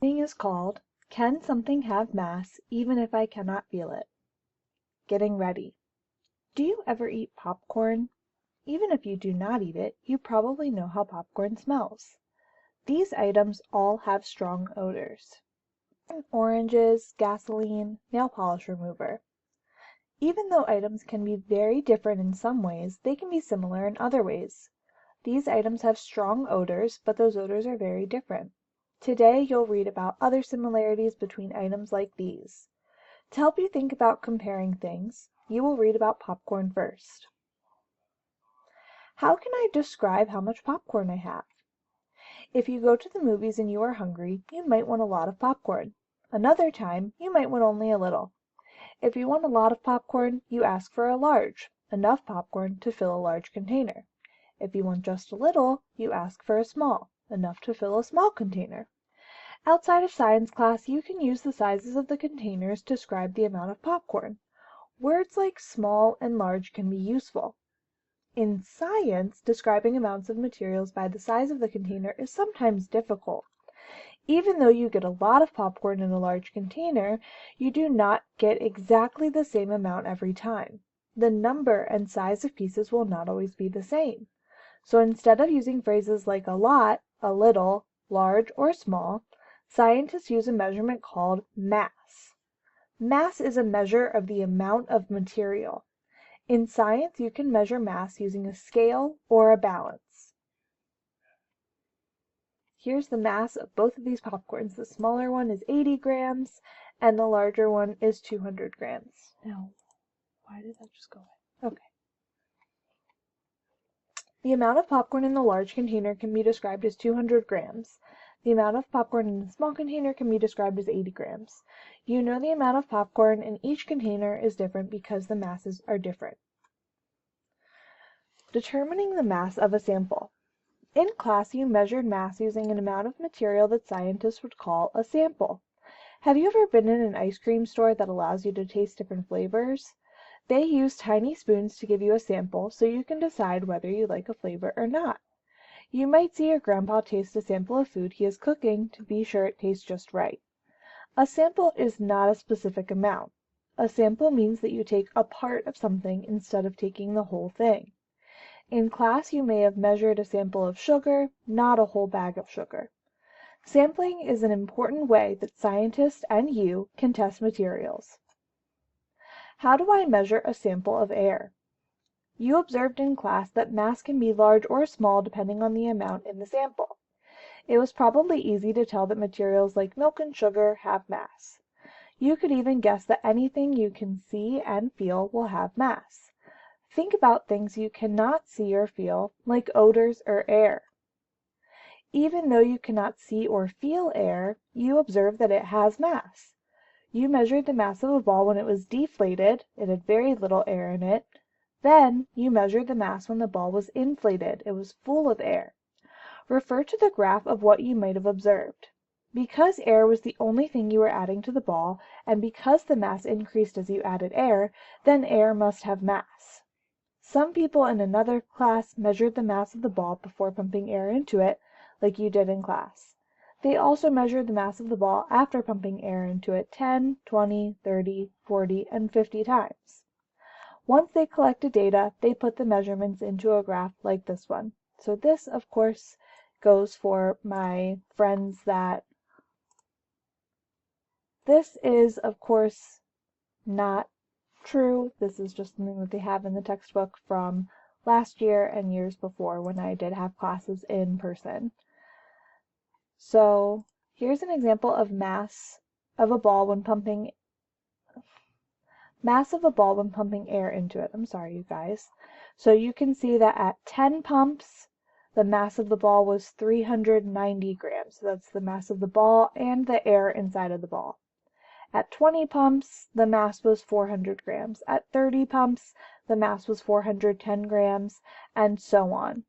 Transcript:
Thing is called Can Something Have Mass Even If I Cannot Feel It? Getting ready. Do you ever eat popcorn? Even if you do not eat it, you probably know how popcorn smells. These items all have strong odors. Oranges, gasoline, nail polish remover. Even though items can be very different in some ways, they can be similar in other ways. These items have strong odors, but those odors are very different. Today you'll read about other similarities between items like these. To help you think about comparing things, you will read about popcorn first. How can I describe how much popcorn I have? If you go to the movies and you are hungry, you might want a lot of popcorn. Another time, you might want only a little. If you want a lot of popcorn, you ask for a large, enough popcorn to fill a large container. If you want just a little, you ask for a small, enough to fill a small container. Outside of science class, you can use the sizes of the containers to describe the amount of popcorn. Words like small and large can be useful. In science, describing amounts of materials by the size of the container is sometimes difficult. Even though you get a lot of popcorn in a large container, you do not get exactly the same amount every time. The number and size of pieces will not always be the same. So instead of using phrases like a lot, a little, large, or small, scientists use a measurement called mass. Mass is a measure of the amount of material. In science, you can measure mass using a scale or a balance. Here's the mass of both of these popcorns. The smaller one is 80 grams, and the larger one is 200 grams. Now, why did that just go away? Okay. The amount of popcorn in the large container can be described as 200 grams. The amount of popcorn in the small container can be described as 80 grams. You know the amount of popcorn in each container is different because the masses are different. Determining the mass of a sample. In class, you measured mass using an amount of material that scientists would call a sample. Have you ever been in an ice cream store that allows you to taste different flavors? They use tiny spoons to give you a sample so you can decide whether you like a flavor or not. You might see your grandpa taste a sample of food he is cooking to be sure it tastes just right. A sample is not a specific amount. A sample means that you take a part of something instead of taking the whole thing. In class, you may have measured a sample of sugar, not a whole bag of sugar. Sampling is an important way that scientists and you can test materials. How do I measure a sample of air? You observed in class that mass can be large or small depending on the amount in the sample. It was probably easy to tell that materials like milk and sugar have mass. You could even guess that anything you can see and feel will have mass. Think about things you cannot see or feel, like odors or air. Even though you cannot see or feel air, you observe that it has mass. You measured the mass of a ball when it was deflated, it had very little air in it. Then you measured the mass when the ball was inflated, it was full of air. Refer to the graph of what you might have observed. Because air was the only thing you were adding to the ball, and because the mass increased as you added air, then air must have mass. Some people in another class measured the mass of the ball before pumping air into it, like you did in class. They also measured the mass of the ball after pumping air into it 10, 20, 30, 40, and 50 times. Once they collected data, they put the measurements into a graph like this one. So this, of course, goes for my friends that... This is, of course, not true. This is just something that they have in the textbook from last year and years before when I did have classes in person. So here's an example of mass of a ball when pumping air into it. I'm sorry, you guys. So you can see that at 10 pumps, the mass of the ball was 390 grams. So that's the mass of the ball and the air inside of the ball. At 20 pumps, the mass was 400 grams. At 30 pumps, the mass was 410 grams, and so on.